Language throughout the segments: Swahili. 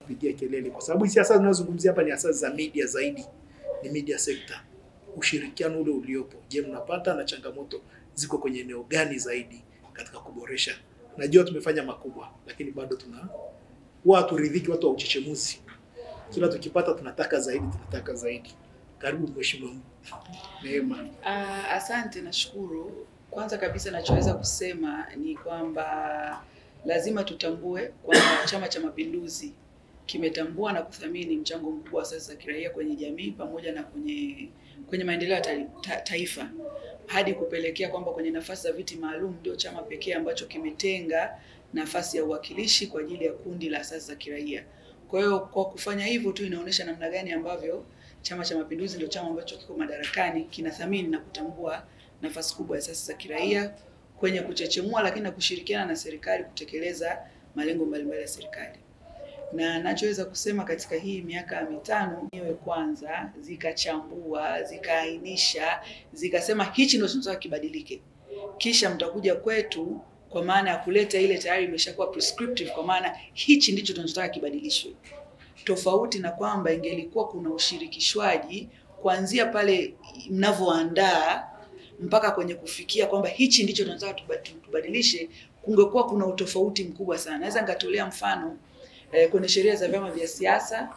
kupigia kelele, kwa sababu siasa tunazozungumzia hapa ni siasa za media zaidi, ni media sector. Ushirikiano ule uliopo, je, mnapata na changamoto ziko kwenye eneo gani zaidi katika kuboresha? Najua tumefanya makubwa, lakini bado watu ridhiki, watu wa uchechemuzi. Kila tukipata tunataka zaidi. Karibu Mheshimiwa Neema. Asante, nashukuru. Kwanza kabisa nachoweza kusema ni kwamba lazima tutambue kwamba Chama cha Mapinduzi kimetambua na kuthamini mchango mkubwa wa asasi za kiraia kwenye jamii pamoja na kwenye maendeleo ya taifa, hadi kupelekea kwamba kwenye nafasi za viti maalum ndio chama pekee ambacho kimetenga nafasi ya uwakilishi kwa ajili ya kundi la asasi za kiraia. Kwa hiyo kwa kufanya hivyo tu inaonyesha namna gani ambavyo Chama cha Mapinduzi ndio chama ambacho kiko madarakani kinathamini na kutambua nafasi kubwa ya asasi za kiraia kwenye kuchechemua, lakini na kushirikiana na serikali kutekeleza malengo mbalimbali ya serikali. Na nachoweza kusema katika hii miaka 5 niwe kwanza zikachambua, zikaainisha, zikasema hichi ndio tunataka kibadilike. Kisha mtakuja kwetu kwa maana ya kuleta ile tayari imeshakuwa prescriptive, kwa maana hichi ndicho tunataka kibadilishwe. Tofauti na kwamba ingelikuwa kuna ushirikishwaji kuanzia pale mnavoandaa mpaka kwenye kufikia kwamba hichi ndicho tunataka tubadilishe, kungekuwa kuna utofauti mkubwa sana. Naweza ngatolea mfano kwenye sheria za vyama vya siasa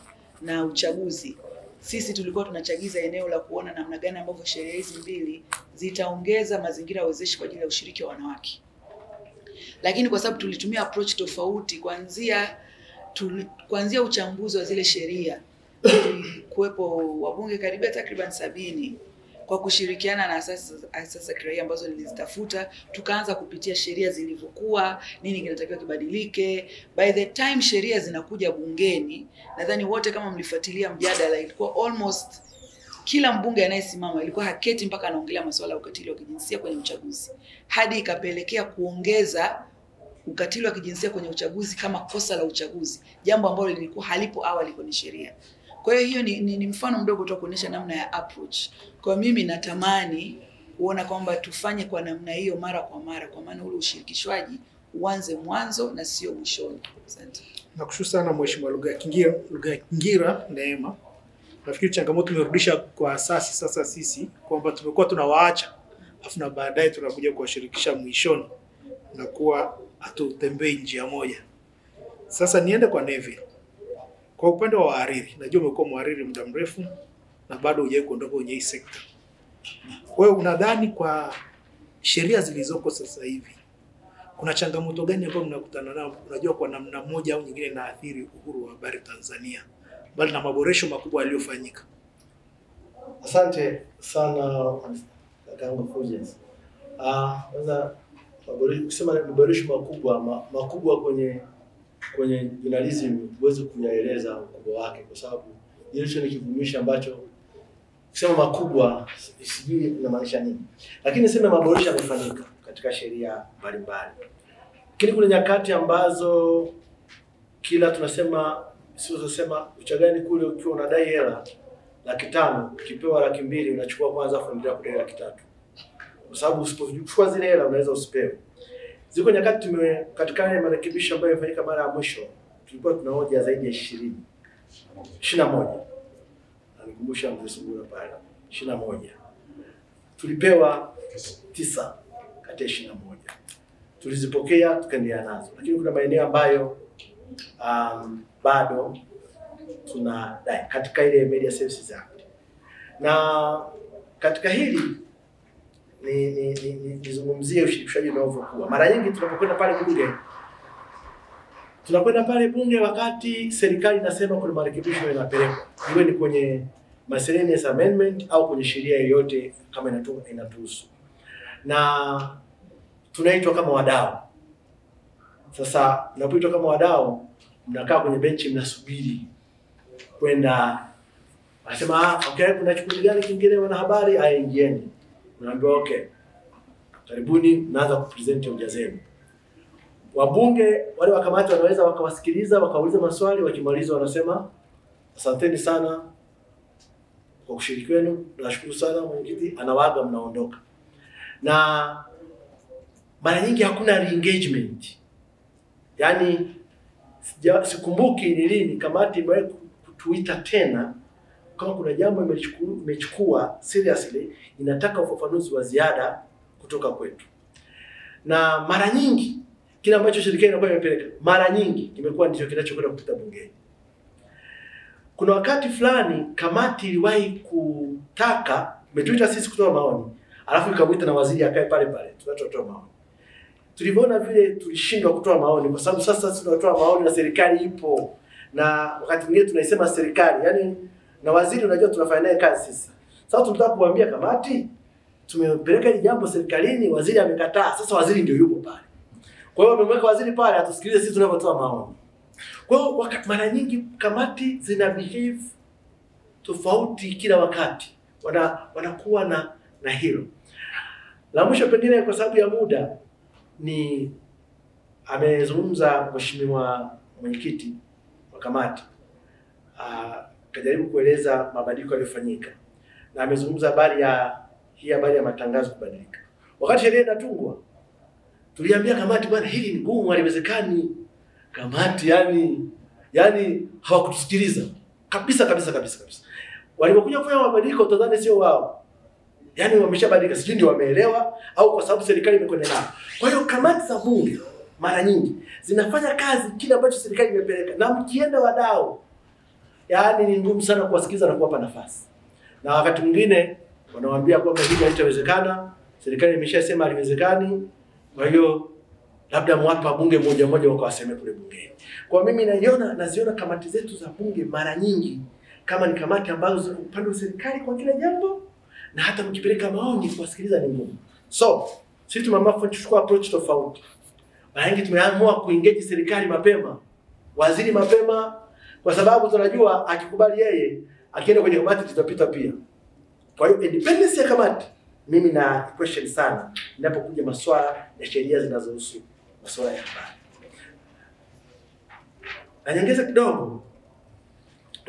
na uchaguzi. Sisi tulikuwa tunachagiza eneo la kuona namna gani ambavyo sheria hizi mbili zitaongeza mazingira wezeshi kwa ajili ya ushiriki wa wanawake. Lakini kwa sababu tulitumia approach tofauti kuanzia uchambuzi wa zile sheria, kuwepo wabunge takriban 70 kwa kushirikiana na asasi za kiraia ambazo nilizitafuta, tukaanza kupitia sheria zilivyokuwa, nini kinatakiwa kibadilike. By the time sheria zinakuja bungeni, nadhani wote kama mlifuatilia mjadala, ilikuwa almost kila mbunge anayesimama ilikuwa haketi mpaka anaongelea masuala ya ukatili wa kijinsia kwenye uchaguzi, hadi ikapelekea kuongeza ukatili wa kijinsia kwenye uchaguzi kama kosa la uchaguzi, jambo ambalo lilikuwa halipo awali kwenye sheria. Kwa hiyo ni mfano mdogo tu kuonyesha namna ya approach. Kwa mimi natamani kuona kwamba tufanye kwa namna hiyo mara kwa mara, kwa maana ule ushirikishwaji uanze mwanzo na sio mwishoni. Asante. Nakushukuru sana Mheshimiwa Lugangira Neema. Nafikiri changamoto tumerudisha kwa asasi sasa sisi kwamba tumekuwa tunawaacha afu na baadaye tunakuja kuwashirikisha mwishoni na kuwa hatutembei njia moja. Sasa niende kwa Neville. Kwa upande wa wahariri, najua umekuwa mhariri muda mrefu na bado hujawahi kuondoka kwenye hii sekta. Wewe unadhani kwa sheria zilizoko sasa hivi kuna changamoto gani ambazo mnakutana nazo? Unajua kwa namna moja au nyingine inaathiri uhuru wa habari Tanzania, bali na maboresho makubwa yaliyofanyika. Asante sana kakangu Fulgence. Kwanza kusema maboresho makubwa kwenye journalism huwezi kuyaeleza ukubwa wake, kwa sababu hicho ni kivumisho ambacho kusema makubwa sijui inamaanisha nini. Lakini niseme maboresho yamefanyika katika sheria mbalimbali. Lakini kuna nyakati ambazo kila tunasema uchagani kule ukiwa unadai hela 500,000, ukipewa 200,000 unachukua kwanza afu ndio kudai 300,000. Kwa sababu usipochukua zile hela unaweza usipewe. Ziko nyakati katika ile marekebisho ambayo yamefanyika mara ya mwisho tulikuwa tunahoja zaidi ya 21. Nikumbusha mzee pale 21. Tulipewa 9 kati ya 21. Tulizipokea tukaendelea nazo. Lakini kuna maeneo ambayo bado tunadai katika ile Media Services Act. Na katika hili nizungumzie ushirikishaji unaokuwa. Mara nyingi tunapokwenda pale bunge wakati serikali inasema kuna marekebisho yanapelekwa, iwe ni kwenye miscellaneous amendment au kwenye sheria yoyote kama inatuhusu, na tunaitwa kama wadau. Sasa mnapoitwa kama wadau, mnakaa kwenye benchi mnasubiri kwenda, anasema okay, kuna kikundi gani kingine wanahabari aingieni. Unaambiwa okay, karibuni, mnaanza kupresent hoja zenu. Wabunge wale wa kamati wanaweza wakawasikiliza, wakauliza maswali, wakimaliza wanasema asanteni sana kwa kushiriki wenu, nashukuru sana mwenyekiti, anawaaga, mnaondoka. Na mara nyingi hakuna re-engagement. Yaani sikumbuki ni lini kamati imewahi kutuita tena kama kuna jambo imechukua seriously, inataka ufafanuzi wa ziada kutoka kwetu. Na mara nyingi kile ambacho serikali inakuwa imepeleka mara nyingi kimekuwa ndicho kinachokwenda kupita bungeni. Kuna wakati fulani kamati iliwahi kutaka imetuita sisi kutoa maoni, alafu ikamuita na waziri akae pale pale tunatoa maoni. Tulipoona vile tulishindwa kutoa maoni kwa sababu sasa tunatoa maoni na serikali ipo, na wakati mwingine tunaisema serikali, yani na waziri unajua tunafanya naye kazi sisi. Sasa tunataka kuambia kamati tumepeleka hili jambo serikalini, waziri amekataa. Sasa waziri ndio yupo pale. Kwa hiyo wamemweka waziri pale atusikilize sisi tunavyotoa maoni. Kwa hiyo mara nyingi kamati zina behave tofauti kila wakati. Wanakuwa na hilo. La mwisho pengine kwa sababu ya muda ni amezungumza mheshimiwa mwenyekiti wa kamati. Kajaribu kueleza mabadiliko yaliyofanyika. Na amezungumza habari ya matangazo kubadilika. Wakati sheria inatungwa, tuliambia kamati bwana hili ni gumu, haliwezekani. Kamati yani hawakutusikiliza kabisa. Walipokuja kufanya mabadiliko utadhani sio wao. Yani wameshabadilika, sijui ndio wameelewa au kwa sababu serikali imekwenda nao. Kwa hiyo kamati za bunge mara nyingi zinafanya kazi kile ambacho serikali imepeleka, na mkienda wadau yani ni ngumu sana kuwasikiliza na kuwapa nafasi. Na wakati mwingine wanawaambia kwamba hili haitawezekana, serikali imeshasema haliwezekani, kwa hiyo labda mwapa bunge moja wakawaseme kule bungeni. Kwa mimi naziona kamati zetu za bunge mara nyingi kama ni kamati ambazo ziko upande wa serikali kwa kila jambo, na hata mkipeleka maoni kuwasikiliza ni ngumu. So, sisi tumeamua kuchukua approach tofauti. Mara nyingi tumeamua kuengage serikali mapema, waziri mapema, kwa sababu tunajua akikubali yeye, akienda kwenye kamati tutapita pia. Kwa hiyo independence ya kamati mimi na question sana ninapokuja masuala ya sheria zinazohusu masuala ya habari. Na nyongeza kidogo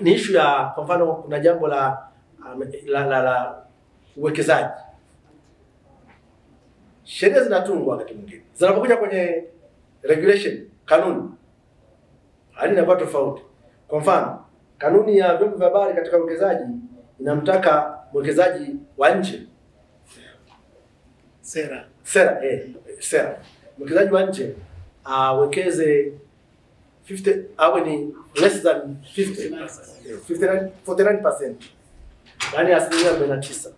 ni issue ya kwa mfano kuna jambo la uwekezaji. Sheria zinatungwa wakati mwingine. Zinapokuja kwenye regulation, kanuni, hali inakuwa tofauti. Kwa mfano, kanuni ya vyombo vya habari katika uwekezaji inamtaka mwekezaji wa nje sera. Mwekezaji wa nje awekeze 50 awe ni less than 49%. Yaani 49%.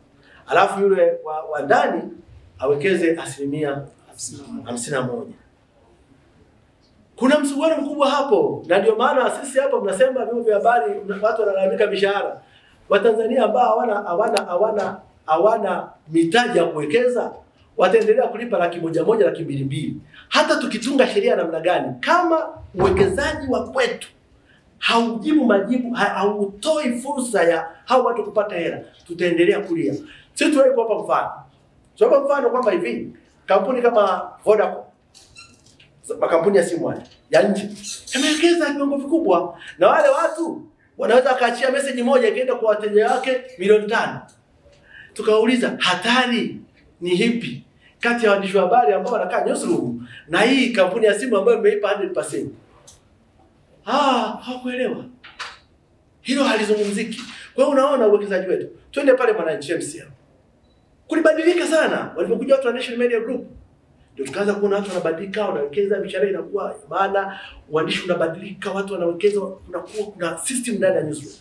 Alafu yule wa ndani awekeze 51%. Kuna msuguano mkubwa hapo, na ndio maana sisi hapa mnasema vyombo vya habari watu wanalalamika mishahara. Watanzania ambao hawana mitaji ya kuwekeza wataendelea kulipa 100,000, 200,000. Hata tukitunga sheria namna gani, kama uwekezaji wa kwetu haujibu majibu, hautoi fursa ya hao watu kupata hela, tutaendelea kulia. Sisi tuwe kwa mfano. Sababu mfano kwamba hivi, kampuni kama Vodacom, makampuni ya simu ya nje, yamewekeza viwango vikubwa, na wale watu wanaweza kaachia message moja ikaenda kwa wateja wake milioni 5. Tukauliza hatari ni hipi kati ya waandishi wa habari ambao wanakaa newsroom na hii kampuni ya simu ambayo imeipa 100%? Hawakuelewa. Hilo halizungumziki. Kwa hiyo unaona uwekezaji wetu. Twende pale Mwananchi MCL. Kulibadilika sana walipokuja watu wa National Media Group. Ndio tukaanza kuona watu wanabadilika, wanawekeza, biashara inakuwa maana uandishi unabadilika, watu wanawekeza, kuna system ndani ya newsroom.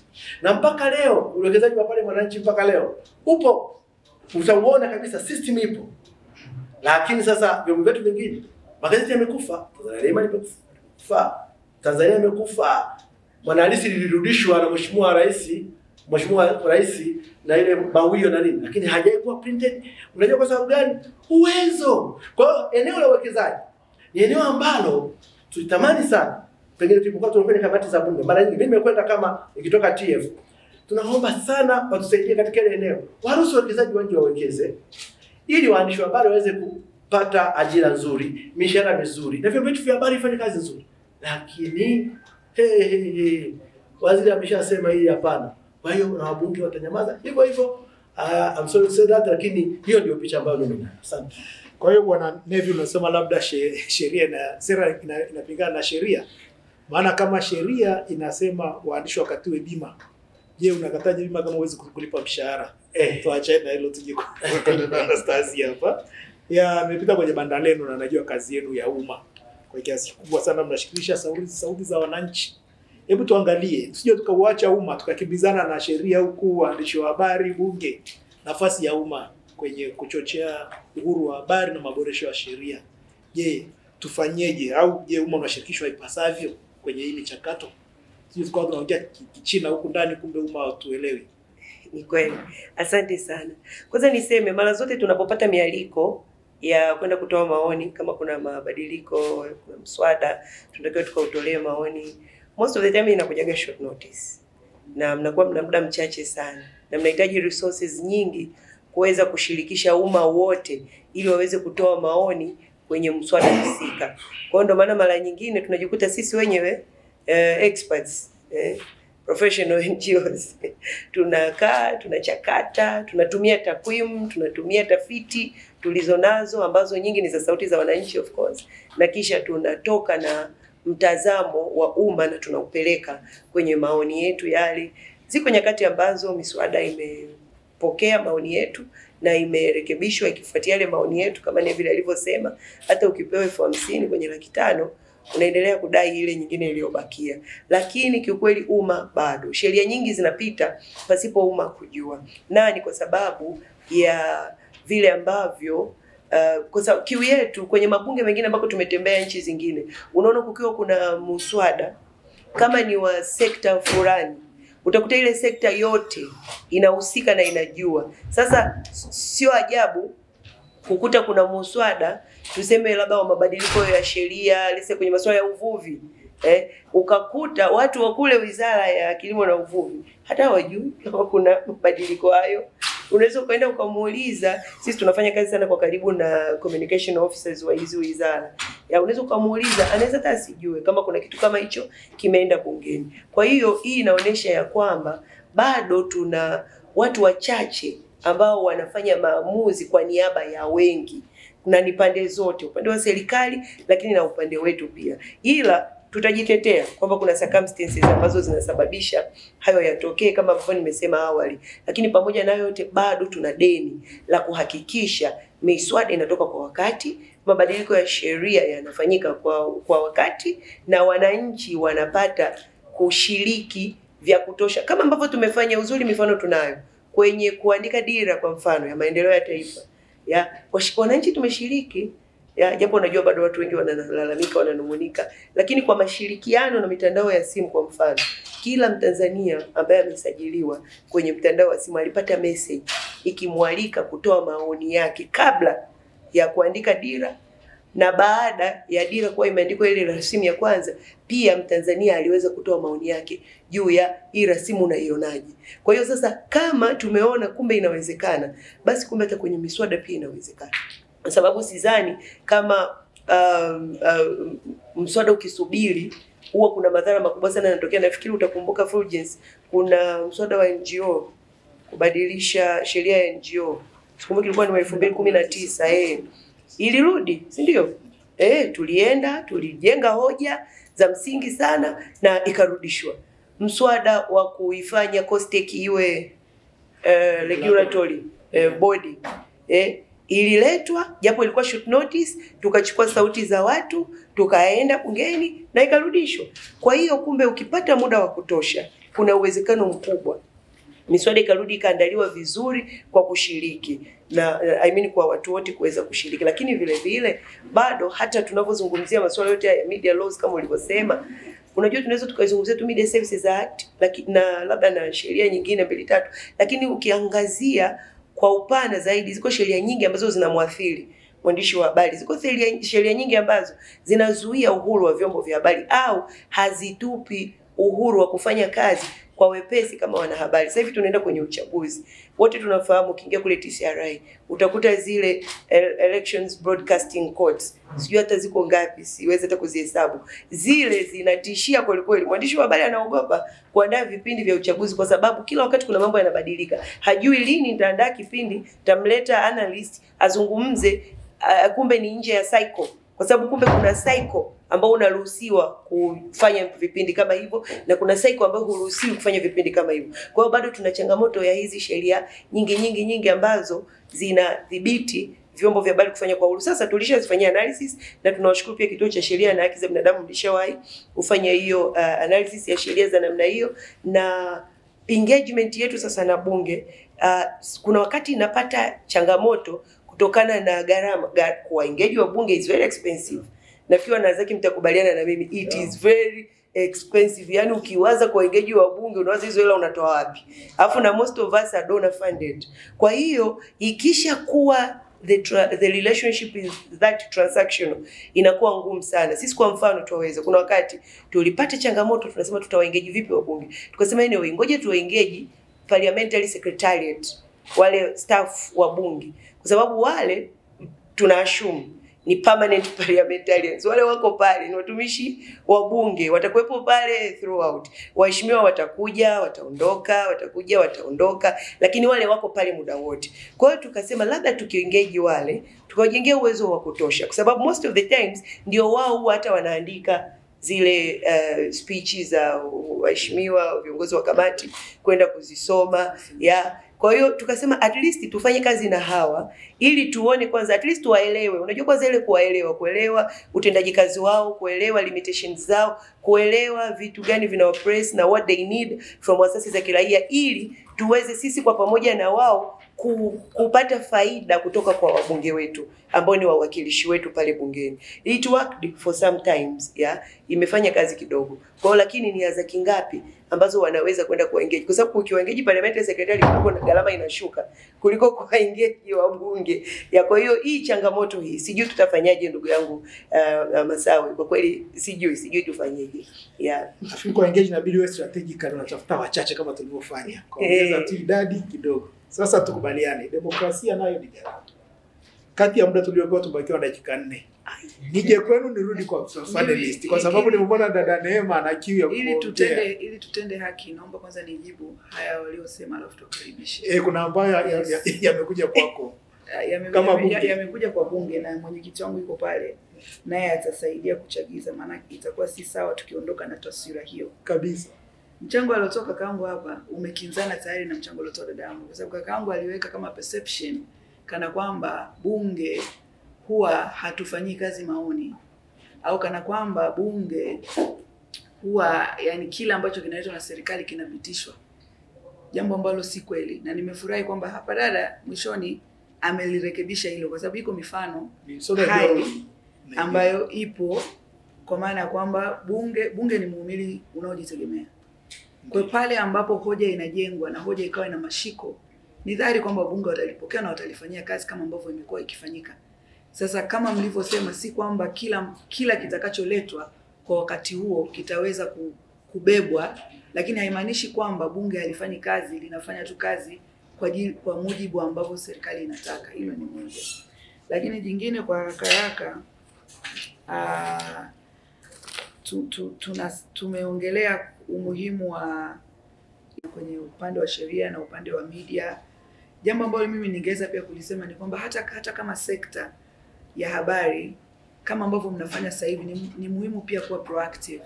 Na mpaka leo uwekezaji wa pale Mwananchi mpaka leo upo. Utaona kabisa system ipo. Lakini sasa vyombo vyetu vingine, magazeti yamekufa, Tanzania imekufa. Mwanahalisi lilirudishwa na Mheshimiwa Rais na ile mawio na nini, lakini hajaikuwa printed. Unajua kwa sababu gani? Uwezo. Kwa hiyo eneo la uwekezaji ni eneo ambalo tulitamani sana. Pengine tulipokuwa tunafanya kamati za bunge, mara nyingi mimi nimekwenda kama nikitoka TF, tunaomba sana watusaidie katika ile eneo. Waruhusu wawekezaji wa nje wawekeze ili waandishi wa habari waweze kupata ajira nzuri, mishahara mizuri, na vyombo vyetu vya habari ifanye kazi nzuri. Lakini waziri ameshasema hii hapana. Kwa hiyo na wabunge watanyamaza hivyo. I'm sorry to say that, lakini hiyo ndio picha ambayo mimi nayo. Asante. Kwa hiyo bwana Neville unasema labda sheria na sera inapingana na sheria. Maana kama sheria inasema waandishi wakatiwe bima, je, unakataje bima kama huwezi kulipa mshahara? Tuache na hilo, tuje kwa Anastasia hapa. Nimepita kwenye banda lenu na najua kazi yenu ya umma kwa kiasi kikubwa sana, mnashikilisha sauti za wananchi. Hebu tuangalie, tusije tukauacha umma tukakimbizana na sheria huku, waandishi wa habari, bunge, nafasi ya umma kwenye kuchochea uhuru wa habari na maboresho ya sheria. Je, tufanyeje? Au je, umma unashirikishwa ipasavyo kwenye hii michakato? Sisi tukao tunaongea Kichina huku ndani, kumbe umma hatuelewi. Ni kweli. Asante sana. Kwanza niseme mara zote tunapopata mialiko ya kwenda kutoa maoni, kama kuna mabadiliko, kuna mswada, tunatakiwa tukautolee maoni, most of the time inakujaga short notice. Na mnakuwa mna muda mchache sana. Na mnahitaji resources nyingi kuweza kushirikisha umma wote ili waweze kutoa maoni kwenye mswada husika. Kwa hiyo ndio maana mara nyingine tunajikuta sisi wenyewe experts, professional NGOs tunakaa, tunachakata, tunatumia takwimu, tunatumia tafiti tulizonazo ambazo nyingi ni za sauti za wananchi of course, na kisha tunatoka na mtazamo wa umma na tunaupeleka kwenye maoni yetu yale. Ziko nyakati ambazo miswada imepokea maoni yetu na imerekebishwa ikifuatia yale maoni yetu, kama ni vile alivyosema, hata ukipewa 50,000 kwenye 500,000 unaendelea kudai ile nyingine iliyobakia. Lakini kiukweli umma bado, sheria nyingi zinapita pasipo umma kujua. Na ni kwa sababu ya vile ambavyo kwa sababu kiu yetu kwenye mabunge mengine ambako tumetembea nchi zingine, unaona kukiwa kuna muswada kama ni wa sekta fulani, utakuta ile sekta yote inahusika na inajua. Sasa sio ajabu kukuta kuna muswada tuseme labda wa mabadiliko ya sheria lese kwenye masuala ya uvuvi, ukakuta watu wa kule Wizara ya Kilimo na Uvuvi hata hawajui kama kuna mabadiliko hayo. Unaweza ukaenda ukamuuliza, sisi tunafanya kazi sana kwa karibu na communication officers wa hizo wizara. Unaweza ukamuuliza, anaweza hata asijue kama kuna kitu kama hicho kimeenda bungeni. Kwa hiyo hii inaonyesha ya kwamba bado tuna watu wachache ambao wanafanya maamuzi kwa niaba ya wengi. Na ni pande zote, upande wa serikali lakini na upande wetu pia. Ila tutajitetea kwamba kuna circumstances ambazo zinasababisha hayo yatokee kama ambavyo nimesema awali. Lakini pamoja na yote bado tuna deni la kuhakikisha miswada inatoka kwa wakati, mabadiliko ya sheria yanafanyika kwa wakati, na wananchi wanapata kushiriki vya kutosha. Kama ambavyo tumefanya, uzuri mifano tunayo kwenye kuandika dira kwa mfano ya maendeleo ya taifa. Wananchi tumeshiriki, japo unajua bado watu wengi wanalalamika, wananung'unika, lakini kwa mashirikiano na mitandao ya simu kwa mfano, kila Mtanzania ambaye amesajiliwa kwenye mtandao wa simu alipata message ikimwalika kutoa maoni yake kabla ya kuandika dira, na baada ya dira kuwa imeandikwa ile rasimu ya kwanza, pia Mtanzania aliweza kutoa maoni yake juu ya hii rasimu unaionaje. Kwa hiyo sasa kama tumeona kumbe inawezekana, basi kumbe hata kwenye miswada pia inawezekana. Kwa sababu sidhani kama mswada ukisubiri huwa kuna madhara makubwa sana yanatokea. Nafikiri utakumbuka Fulgence, kuna mswada wa NGO kubadilisha sheria ya NGO. Sikumbuki ilikuwa ni 2019 ilirudi, si ndio? Tulienda, tulijenga hoja za msingi sana na ikarudishwa. Mswada wa kuifanya COSTECH iwe regulatory body ililetwa, japo ilikuwa short notice, tukachukua sauti za watu, tukaenda bungeni na ikarudishwa. Kwa hiyo kumbe ukipata muda wa kutosha, kuna uwezekano mkubwa miswada ikarudi ikaandaliwa vizuri kwa kushiriki, na kwa watu wote kuweza kushiriki. Lakini vile vile bado hata tunavyozungumzia masuala yote ya media laws kama ulivyosema, unajua tunaweza tukaizungumzia tu Media Services Act na labda na sheria nyingine 2-3, lakini ukiangazia kwa upana zaidi ziko sheria nyingi ambazo zinamwathiri mwandishi wa habari. Ziko sheria nyingi ambazo zinazuia uhuru wa vyombo vya habari au hazitupi uhuru wa kufanya kazi kwa wepesi kama wanahabari. Sasa hivi tunaenda kwenye uchaguzi. Wote tunafahamu ukiingia kule TCRA utakuta zile elections broadcasting codes. Sijui hata ziko ngapi, siwezi hata kuzihesabu. Zile zinatishia kweli kweli. Mwandishi wa habari anaogopa kuandaa vipindi vya uchaguzi kwa sababu kila wakati kuna mambo yanabadilika. Hajui lini nitaandaa kipindi, tamleta analyst azungumze kumbe ni nje ya cycle. Kwa sababu kumbe kuna cycle ambao unaruhusiwa kufanya vipindi kama hivyo na kuna cycle ambao huruhusiwi kufanya vipindi kama hivyo. Kwa hiyo bado tuna changamoto ya hizi sheria nyingi ambazo zinadhibiti vyombo vya habari kufanya kwa uhuru. Sasa tulishazifanyia analysis na tunawashukuru pia Kituo cha Sheria na Haki za Binadamu mlishawahi kufanya hiyo analysis ya sheria za namna hiyo, na engagement yetu sasa na bunge kuna wakati inapata changamoto kutokana na gharama. Kwa engage wa bunge is very expensive. Nafikiri wanazaki mtakubaliana na mimi, it is very expensive. Yani ukiwaza kwa engage wa bunge unawaza hizo hela unatoa wapi? Alafu na most of us are donor funded. Kwa hiyo ikisha kuwa the relationship is that transactional, inakuwa ngumu sana. Sisi kwa mfano tuwaweza, kuna wakati tulipata changamoto, tunasema tutawaengage vipi wabunge. Tukasema anyway, ngoja tuwaengage parliamentary secretariat, wale staff wa bunge, kwa sababu wale tunaassume ni permanent parliamentarians. Wale wako pale ni watumishi wa bunge, watakuwepo pale throughout. Waheshimiwa watakuja, wataondoka, watakuja, wataondoka, lakini wale wako pale muda wote. Kwa hiyo tukasema labda tukiengage wale, tukawajengea uwezo wa kutosha, kwa sababu most of the times ndio wao huwa hata wanaandika zile speeches za waheshimiwa viongozi wa kamati kwenda kuzisoma ya. Kwa hiyo tukasema at least tufanye kazi na hawa ili tuone kwanza at least waelewe. Unajua kwanza ile kuelewa utendaji kazi wao, kuelewa limitations zao, kuelewa vitu gani vina oppress na what they need from asasi za kiraia, ili tuweze sisi kwa pamoja na wao kupata faida kutoka kwa wabunge wetu ambao ni wawakilishi wetu pale bungeni. It worked for some times, imefanya kazi kidogo. Kwa lakini ni za kingapi ambazo wanaweza kwenda kuengage, kwa sababu ukiwaengage parliamentary secretary kidogo na gharama inashuka kuliko kuwaengage wabunge. Kwa hiyo hii changamoto hii sijui tutafanyaje ndugu yangu Masawe, kwa kweli sijui tufanyeje. Nafikiri kwa engage inabidi wewe strategically unatafuta wachache kama tulivyofanya. Kuongeza tu idadi kidogo. Sasa tukubaliane, demokrasia nayo ni gharama. Kati ya muda tuliokuwa tubakiwa dakika 4. Nije kwenu nirudi kwa panelist kwa sababu nimemwona dada Neema na kiu ya kuongea. Ili tutende haki, naomba kwanza nijibu haya waliosema alafu tukaribishe. Kuna ambayo yamekuja kwako. Yamekuja kwa bunge na mwenyekiti wangu yuko pale, naye atasaidia kuchagiza, maana itakuwa si sawa tukiondoka na taswira hiyo kabisa. Mchango aliotoka kakaangu hapa umekinzana tayari na mchango aliotoa dadangu, kwa sababu kakaangu aliweka kama perception kana kwamba bunge huwa hatufanyii kazi maoni, au kana kwamba bunge huwa yani kila ambacho kinaletwa na serikali kinapitishwa, jambo ambalo si kweli. Na nimefurahi kwamba hapa dada mwishoni amelirekebisha hilo, kwa sababu iko mifano hai ambayo ipo, kwa maana ya kwamba bunge ni muhimili unaojitegemea. Kwa pale ambapo hoja inajengwa na hoja ikawa ina mashiko, ni dhahiri kwamba bunge watalipokea na watalifanyia kazi kama ambavyo imekuwa ikifanyika. Sasa kama mlivyosema, si kwamba kila kitakacholetwa kwa wakati huo kitaweza kubebwa, lakini haimaanishi kwamba bunge halifanyi kazi, linafanya tu kazi kwa mujibu ambavyo serikali inataka. Hilo ni moja. Lakini jingine kwa haraka tumeongelea umuhimu wa kwenye upande wa sheria na upande wa media. Jambo ambalo mimi ningeweza pia kulisema ni kwamba hata kama sekta ya habari kama ambavyo mnafanya sasa hivi, ni muhimu pia kuwa proactive.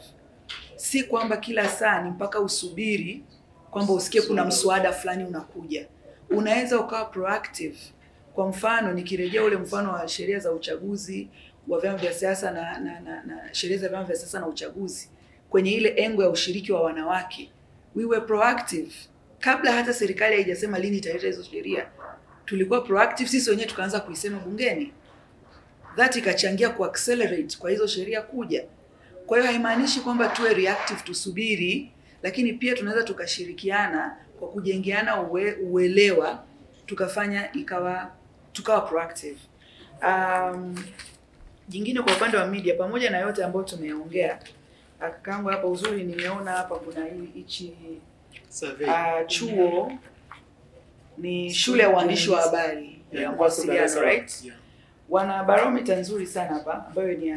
Si kwamba kila saa ni mpaka usubiri kwamba usikie kuna mswada fulani unakuja. Unaweza ukawa proactive. Kwa mfano nikirejea ule mfano wa sheria za uchaguzi wa vyama vya siasa na sheria za vyama vya siasa na uchaguzi, kwenye ile engo ya ushiriki wa wanawake, we were proactive. Kabla hata serikali haijasema lini italeta hizo sheria, tulikuwa proactive sisi wenyewe, tukaanza kuisema bungeni. That ikachangia ku accelerate kwa hizo sheria kuja. Kwa hiyo haimaanishi kwamba tuwe reactive tusubiri, lakini pia tunaweza tukashirikiana kwa kujengeana uelewa, tukafanya tukawa proactive. Jingine kwa upande wa media, pamoja na yote ambayo tumeongea, kakaangu hapa uzuri nimeona hapa kuna hichi chuo ni shule ya uandishi wa habari ya mawasiliano, right? Wana barometer nzuri sana hapa ambayo ni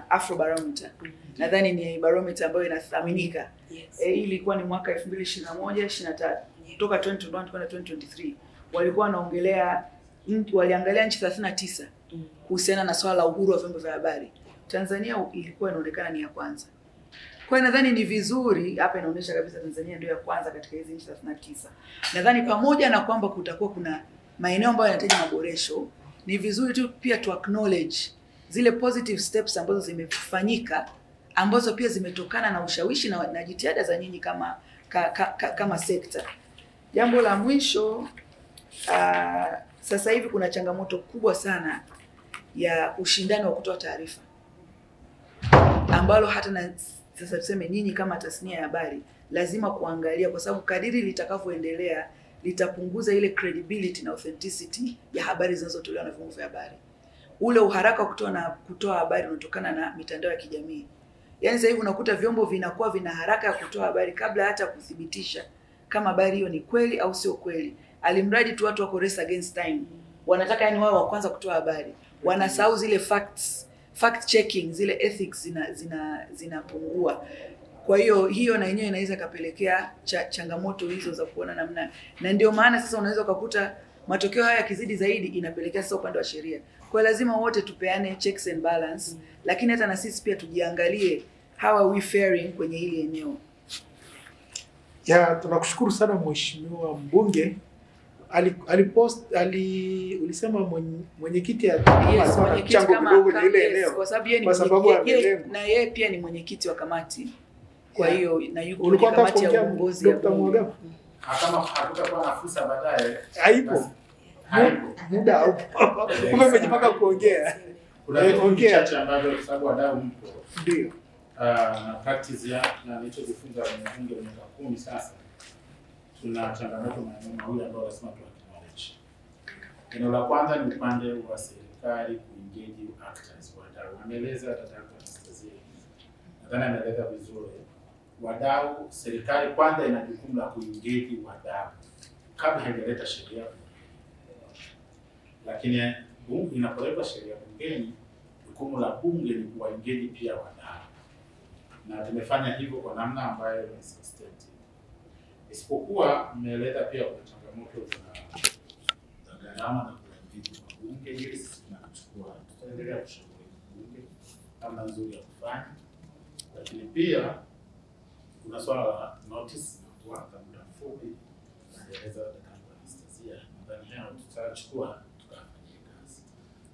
Afro Barometer. Nadhani ni barometer ambayo inathaminika. Ilikuwa ni mwaka 2021-23. Kutoka 2021 kwenda 2023 walikuwa waliangalia nchi 39 kuhusiana na swala la uhuru wa vyombo vya habari. Tanzania ilikuwa inaonekana ni ya kwanza. Kwa hiyo nadhani ni vizuri, hapa inaonyesha kabisa Tanzania ndio ya kwanza katika hizi nchi 39. Nadhani pamoja na kwamba kutakuwa kuna maeneo ambayo yanahitaji maboresho, ni vizuri tu pia tu acknowledge zile positive steps ambazo zimefanyika, ambazo pia zimetokana na ushawishi na jitihada za nyinyi kama sekta. Jambo la mwisho, sasa hivi kuna changamoto kubwa sana ya ushindani wa kutoa taarifa, ambalo hata na sasa tuseme nyinyi kama tasnia ya habari lazima kuangalia, kwa sababu kadiri litakavyoendelea litapunguza ile credibility na authenticity ya habari zinazotolewa na vyombo vya habari. Ule uharaka wa kutoa habari unatokana na mitandao ya kijamii. Yaani sasa hivi unakuta vyombo vinakuwa vina haraka ya kutoa habari kabla hata kuthibitisha kama habari hiyo ni kweli au sio kweli. Alimradi tu watu wako race against time. Wanataka yani wao wa kwanza kutoa habari. Wanasahau zile fact checking, zile ethics zinapungua. Kwa hiyo na yenyewe inaweza kapelekea changamoto hizo za kuona namna. Na ndio maana sasa unaweza ukakuta matokeo haya yakizidi zaidi inapelekea sasa upande wa sheria. Kwa lazima wote tupeane checks and balance, lakini hata na sisi pia tujiangalie how are we faring kwenye hili eneo. Ya, tunakushukuru sana mheshimiwa mbunge. Ulisema mwenyekiti mwenyekiti mchango kidogo na ile eneo, kwa sababu yeye ni na yeye pia ni mwenyekiti wa kamati. Kwa hiyo na yuko kwenye kamati ya uongozi ya Dr. kama hatutakuwa na fursa baadaye. Haipo. Muda au umejipanga kuongea. Kuna vitu vichache ambavyo kwa sababu wadau mpo. Ndio. Na practice na nilichojifunza kwenye bunge miaka 10 sasa. Tuna changamoto maeneo mawili ambayo lazima tuacknowledge. Eneo la kwanza ni upande wa serikali kuengage actors, wadau. Ameeleza Dr. Anastasia. Nadhani ameeleza vizuri. Wadau, serikali kwanza ina jukumu la kuengage wadau kabla haijaleta sheria. Lakini bunge inapoleta sheria bungeni, jukumu la bunge ni kuwaengage pia wadau. Na tumefanya hivyo kwa namna ambayo ni sustainable. Isipokuwa mmeeleza pia kuna changamoto za gharama na kuengage kwa bunge. Hili sisi tunachukua, tutaendelea kushauri bunge namna nzuri ya kufanya. Lakini pia kuna swala la notice na kwa muda mfupi naeleza Dr. Anastasia. Nadhani hao tutachukua tukafanyia kazi.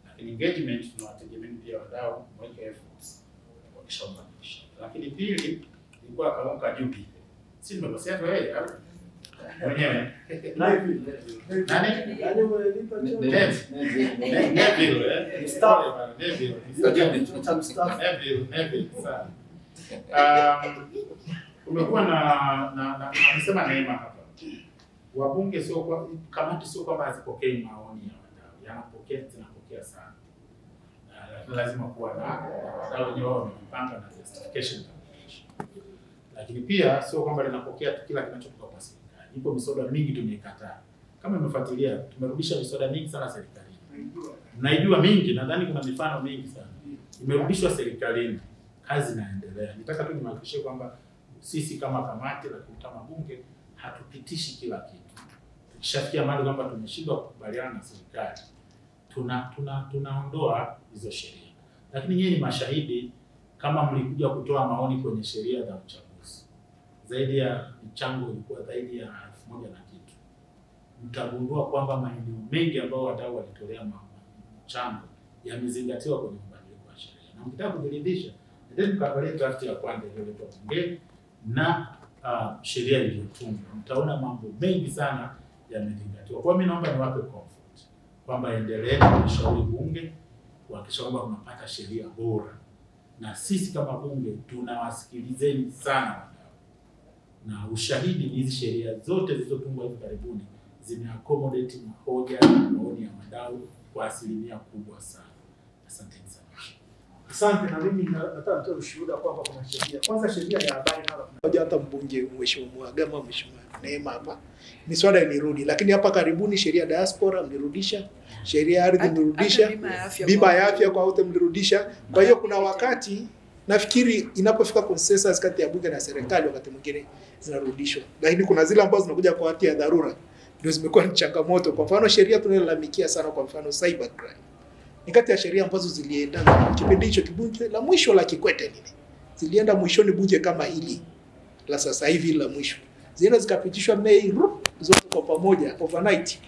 Lakini engagement tunawategemea pia wadau mweke efforts wakishaunganisha. Lakini pili ilikuwa kaunka duty. Si nimekosea tu wewe au mwenyewe? Nani? Neville. Staff. Neville. Kumekuwa na amesema Neema hapa. Wabunge sio kwa kamati, sio kwamba hazipokei maoni ya wadau. Zinapokea sana. Lazima kuwa na wadau wenyewe wamepanga na justification. Lakini pia sio kwamba linapokea kila kinachotoka kwa serikali. Ipo miswada mingi tumeikataa. Kama umefuatilia, tumerudisha miswada mingi sana serikalini. Mnaijua mingi, nadhani kuna mifano mingi sana. Imerudishwa serikalini. Kazi inaendelea. Nitaka tu nimhakikishie kwamba sisi kama kamati la kama bunge hatupitishi kila kitu. Tukishafikia mahali kwamba tumeshindwa kukubaliana na serikali, tunaondoa hizo sheria. Lakini nyinyi ni mashahidi kama mlikuja kutoa maoni kwenye sheria za uchaguzi. Zaidi ya mchango ilikuwa zaidi ya 1000 na kitu. Mtagundua kwamba maeneo mengi ambao wadau walitolea mchango yamezingatiwa kwenye mabadiliko ya sheria. Na mkitaka kujiridhisha, ndio mkaangalia draft ya kwanza iliyoletwa bungeni na sheria iliyotungwa. Mtaona mambo mengi sana yamezingatiwa. Kwa mimi naomba niwape comfort kwamba endeleeni kushauri bunge kuhakikisha kwamba tunapata sheria bora. Na sisi kama bunge tunawasikilizeni sana wadau. Na ushahidi ni hizi sheria zote zilizotungwa hivi karibuni zimeaccommodate hoja na maoni ya wadau kwa asilimia kubwa sana. Asante sana. Asante. Na mimi nataka kutoa ushuhuda kwamba kuna sheria. Kwanza sheria ya habari nalo tunaoja hata mbunge mheshimiwa Gama, mheshimiwa Neema hapa. Miswada ilirudi, lakini hapa karibuni sheria diaspora mlirudisha, sheria ya ardhi mlirudisha, bima ya afya kwa wote mlirudisha. Kwa hiyo kuna wakati nafikiri inapofika consensus kati ya bunge na serikali wakati mwingine zinarudishwa. Lakini kuna zile ambazo zinakuja kwa hati ya dharura ndio zimekuwa ni changamoto. Kwa mfano sheria tunayolalamikia sana, kwa mfano cyber crime. ni kati ya sheria ambazo zilienda kipindi hicho bunge la mwisho la Kikwete lile. Zilienda mwishoni bunge kama hili la sasa hivi la mwisho. Zile zikapitishwa Mei zote kwa pamoja overnight.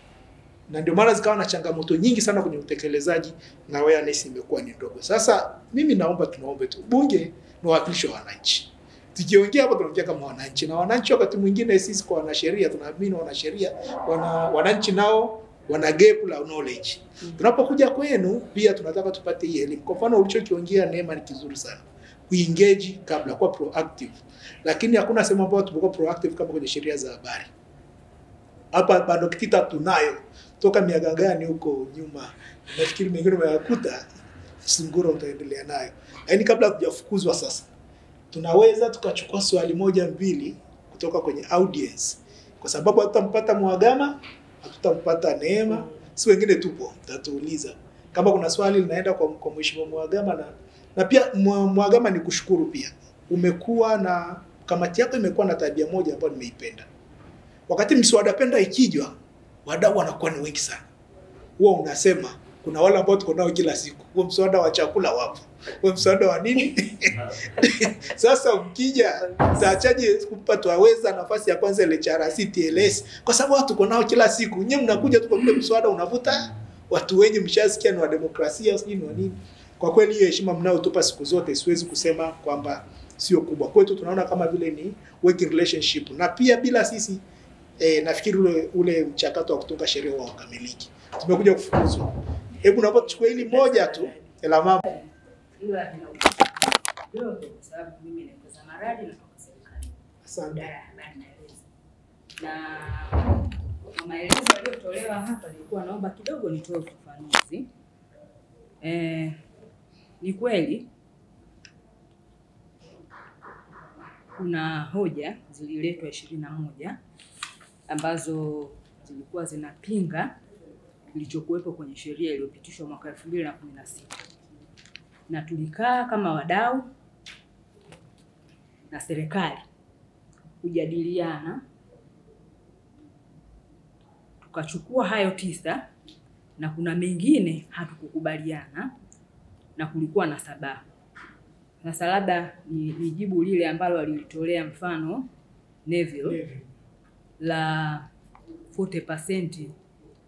Na ndio maana zikawa na changamoto nyingi sana kwenye utekelezaji na awareness imekuwa ni ndogo. Sasa mimi tunaombe tu bunge ni wawakilishi wa wananchi. Tukiongea hapo tunaongea kama wananchi, na wananchi wakati mwingine sisi kwa wanasheria tunaamini wanasheria wananchi nao wana gap la knowledge. Tunapokuja kwenu pia tunataka tupate hii elimu. Kwa mfano ulichokiongea Neema ni kizuri sana. Kuengage kabla, kuwa proactive. Lakini hakuna sehemu ambayo tumekuwa proactive kama kwenye sheria za habari. Hapa bado kita tunayo toka miaka gani huko nyuma. Nafikiri mengine umeyakuta, singura utaendelea nayo. Yaani kabla hujafukuzwa sasa, tunaweza tukachukua swali moja mbili kutoka kwenye audience. Kwa sababu hatutampata Mhagama, hatutampata Neema, si wengine tupo, tutatuuliza. Kama kuna swali linaenda kwa Mheshimiwa Mhagama na pia Mhagama ni kushukuru pia. Umekuwa na kamati yako imekuwa na tabia moja ambayo nimeipenda. Wakati mswada penda ikijwa, wadau wanakuwa ni wengi sana. Huwa unasema kuna wale ambao tuko nao kila siku. Huo mswada wa chakula wapo. Huo mswada wa nini? Sasa ukija taachaje kumpa tuwaweza nafasi ya kwanza ile LHRC TLS kwa sababu watu tuko nao kila siku. Nyinyi mnakuja tu kwa vile mswada unavuta watu wengi mshasikia ni wa demokrasia sijui ni nini. Kwa kweli hiyo heshima mnayotupa siku zote siwezi kusema kwamba sio kubwa. Kwetu tunaona kama vile ni working relationship. Na pia bila sisi nafikiri ule mchakato wa kutunga sheria wa ukamiliki. Tumekuja kufukuzwa. Hebu naomba tuchukue hili moja tu la mama. Ila ndio kwa sababu mimi ni kwa maradi na kwa serikali. Asante. Na maelezo yaliyotolewa hapa nilikuwa naomba kidogo nitoe ufafanuzi. Ni kweli kuna hoja zililetwa 21 ambazo zilikuwa zinapinga kilichokuwepo kwenye sheria iliyopitishwa mwaka 2016. Na tulikaa kama wadau na serikali kujadiliana, tukachukua hayo 9 na kuna mengine hatukukubaliana na kulikuwa na sababu. Sasa labda ni jibu lile ambalo alilitolea mfano Neville la 40%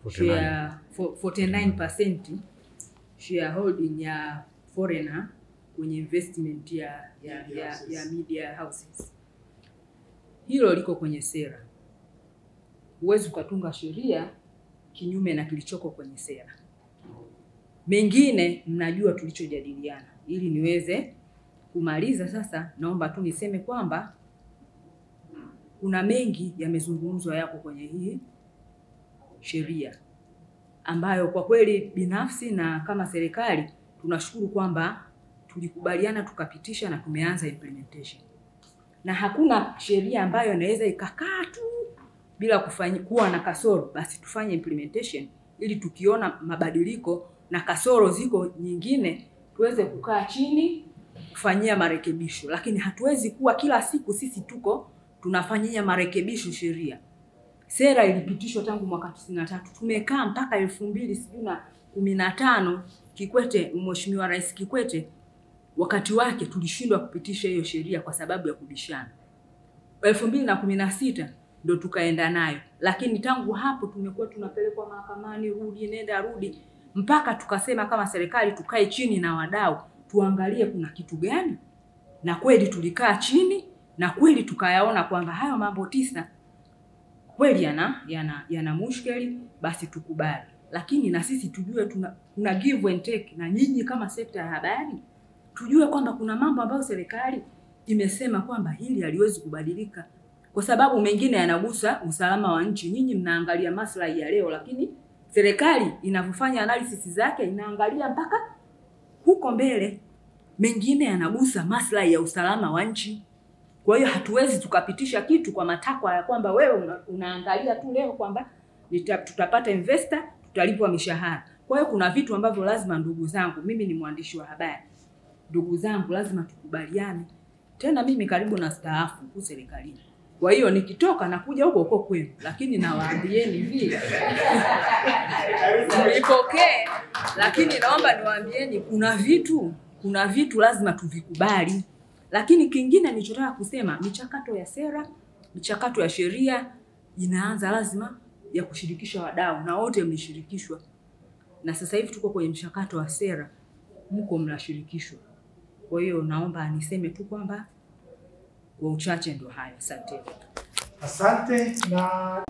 share 49% shareholding ya foreigner kwenye investment ya media houses. Hilo liko kwenye sera. Huwezi ukatunga sheria kinyume na kilichoko kwenye sera. Mengine mnajua tulichojadiliana. Ili niweze kumaliza sasa, naomba tu niseme kwamba kuna mengi yamezungumzwa yako kwenye hii sheria ambayo kwa kweli binafsi na kama serikali tunashukuru kwamba tulikubaliana tukapitisha na tumeanza implementation. Na hakuna sheria ambayo inaweza ikakaa tu bila kuwa na kasoro, basi tufanye implementation ili tukiona mabadiliko na kasoro ziko nyingine tuweze kukaa chini kufanyia marekebisho. Lakini hatuwezi kuwa kila siku sisi tuko tunafanyia marekebisho sheria. Sera ilipitishwa tangu mwaka 93. Tumekaa mpaka 2015 Kikwete, Mheshimiwa Rais Kikwete wakati wake tulishindwa kupitisha hiyo sheria kwa sababu ya kubishana. 2016 ndo tukaenda nayo. Lakini tangu hapo tumekuwa tunapelekwa mahakamani, rudi nenda rudi, mpaka tukasema kama serikali tukae chini na wadau tuangalie kuna kitu gani. Na kweli tulikaa chini na kweli tukayaona kwamba hayo mambo 9 kweli yana mushkeli, basi tukubali. Lakini na sisi tujue kuna give and take, na nyinyi kama sekta ya habari tujue kwamba kuna mambo ambayo serikali imesema kwamba hili haliwezi kubadilika kwa sababu mengine yanagusa usalama wa nchi. Nyinyi mnaangalia maslahi ya leo, lakini serikali inavyofanya analysis zake inaangalia mpaka huko mbele. Mengine yanagusa maslahi ya usalama wa nchi. Kwa hiyo hatuwezi tukapitisha kitu kwa matakwa ya kwamba wewe unaangalia tu leo kwamba tutapata investor, tutalipwa mishahara. Kwa hiyo kuna vitu ambavyo lazima, ndugu zangu, mimi ni mwandishi wa habari. Ndugu zangu, lazima tukubaliane. Tena mimi karibu na staafu huko serikalini. Kwa hiyo nikitoka nakuja huko kwenu, lakini nawaambieni hivi. Mlipokee, lakini naomba niwaambieni kuna vitu lazima tuvikubali. Lakini kingine nilichotaka kusema, michakato ya sera, michakato ya sheria inaanza lazima ya kushirikisha wadau, na wote mlishirikishwa. Na sasa hivi tuko kwenye mchakato wa sera, mko mnashirikishwa. Kwa hiyo naomba niseme tu kwamba kwa uchache ndo hayo. Asante. Asante na